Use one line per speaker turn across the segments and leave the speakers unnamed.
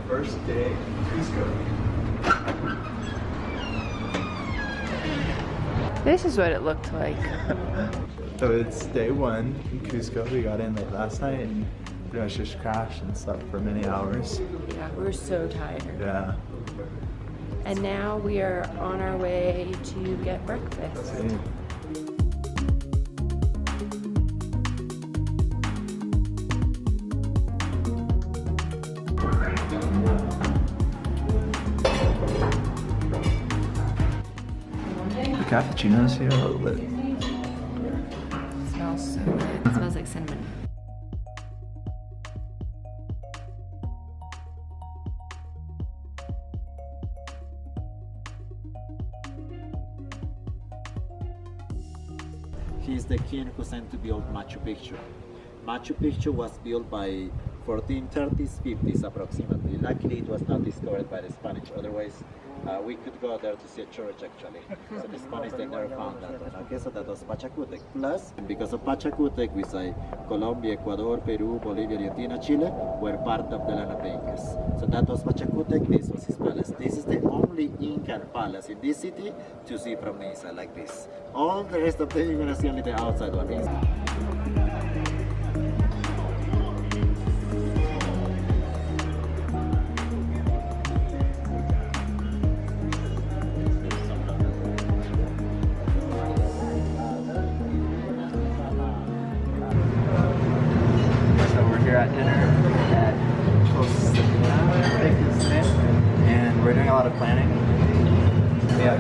First day in Cusco.
This is what it looked like.
So it's day one in Cusco. We got in late last night and pretty much just crashed and slept for many hours.
Yeah, we're so tired.
Yeah.
And now we are on our way to get breakfast.
See. The cappuccinos here are lit.
It smells so good. It smells like cinnamon.
He is the king who sent to build Machu Picchu. Machu Picchu was built by 1430s, 50s approximately. Luckily, it was not discovered by the Spanish. Otherwise, we could go there to see a church actually. So the Spanish, they never found that one. Okay, so that was Pachacutec. Plus, because of Pachacutec, we say Colombia, Ecuador, Peru, Bolivia, Argentina, Chile were part of the land of the Incas. So that was Pachacutec, this was his palace. This is the only Incan palace in this city to see from the inside like this. All the rest of them, you're gonna see only the outside one.
At dinner at and we're doing a lot of planning. Yeah,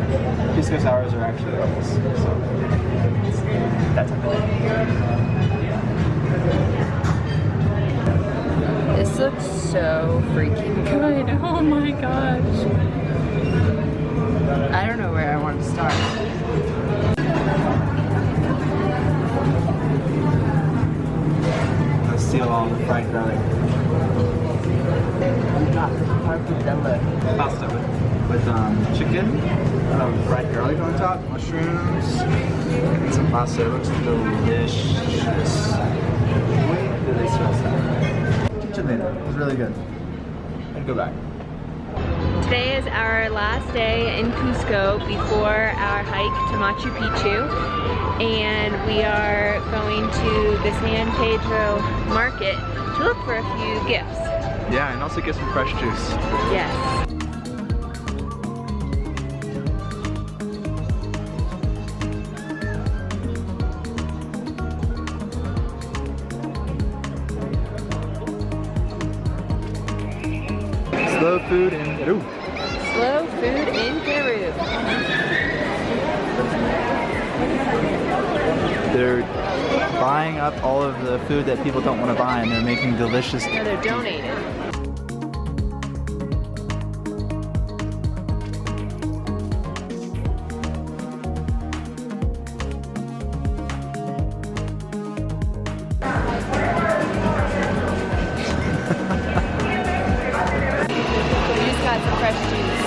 Cusco sours are actually levels, so that's a thing.
This looks so freaking good. Oh my gosh. I don't know where I want to start.
Steal all the fried garlic. Pasta with chicken, fried garlic on top, mushrooms, and some pasta. It looks delicious. Muy delicioso. Chileno. It's really good. I'd go back.
Today is our last day in Cusco before our hike to Machu Picchu. And we are going to the San Pedro market to look for a few gifts.
Yeah, and also get some fresh juice.
Yes.
Slow food in Peru.
Slow food in Peru.
They're buying up all of the food that people don't want to buy, and they're making delicious.
No, they're donating. We just got some fresh juice.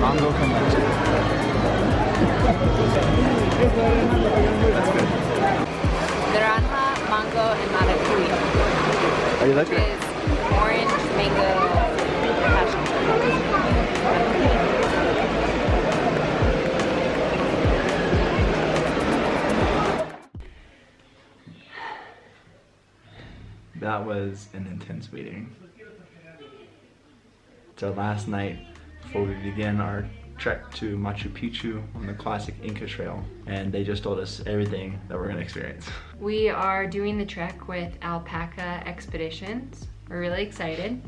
Mango con leche. That's good.
Naranja, mango, and maracuya.
Are you like
Which
it?
is orange, mango, passion.
That was an intense meeting. So last night, before we begin our trek to Machu Picchu on the classic Inca Trail, and they just told us everything that we're gonna experience.
We are doing the trek with Alpaca Expeditions. We're really excited.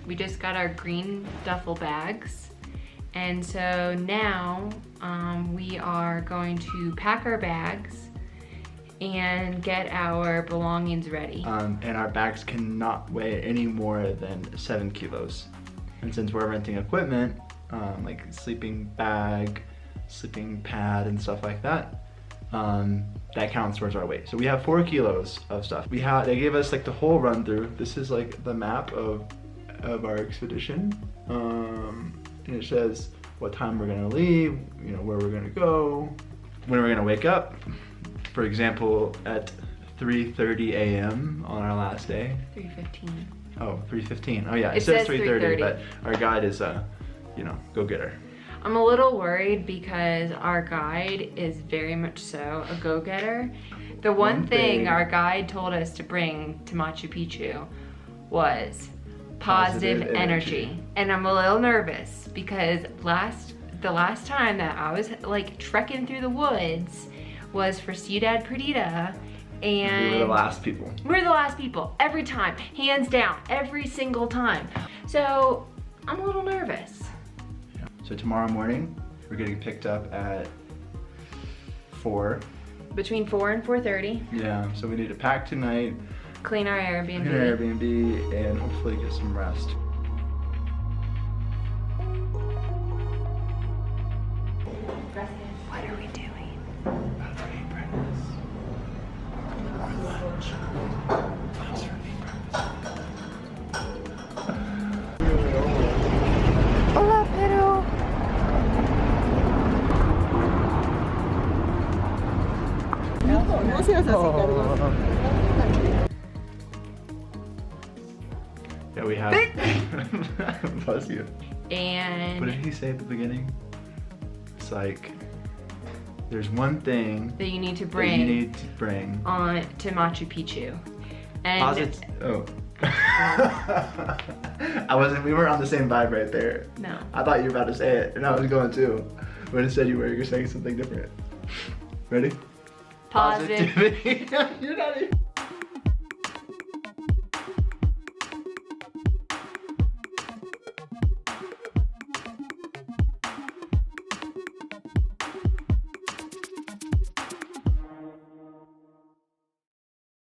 We just got our green duffel bags. And so now we are going to pack our bags and get our belongings ready.
And our bags cannot weigh any more than 7 kilos. And since we're renting equipment, like sleeping bag, sleeping pad, and stuff like that, that counts towards our weight. So we have 4 kilos of stuff. They gave us like the whole run through. This is like the map of our expedition. And it says what time we're gonna leave, you know, where we're gonna go, when we're gonna wake up, for example, at 3:30 a.m. on our last day.
3:15.
Oh, 3:15. Oh yeah,
It
it says
says
3:30,
3:30.
but our guide is go getter.
I'm a little worried because our guide is very much so a go-getter. The one thing our guide told us to bring to Machu Picchu was positive energy. And I'm a little nervous because the last time that I was like trekking through the woods was for Ciudad Perdida, and
We were the last people.
we're the last people every time, hands down, every single time. So I'm a little nervous.
So tomorrow morning, we're getting picked up at 4.
Between 4 and 4:30,
Yeah, so we need to pack tonight,
clean our
get
Airbnb.
an Airbnb, and hopefully get some rest.
What are we doing?
About to eat breakfast. Or lunch. Lunch for me breakfast.
Hola, Peru.
No seas así, Carlos.
Yeah, we have. Bless you. What
And
did he say at the beginning? It's like, there's one thing
that you need to
that
bring
you need to bring.
on to Machu Picchu. And
Oh. We weren't on the same vibe right there.
no.
I thought you were about to say it, and I was going too. But instead you were saying something different. Ready?
Positive.
Positivity. You're not even.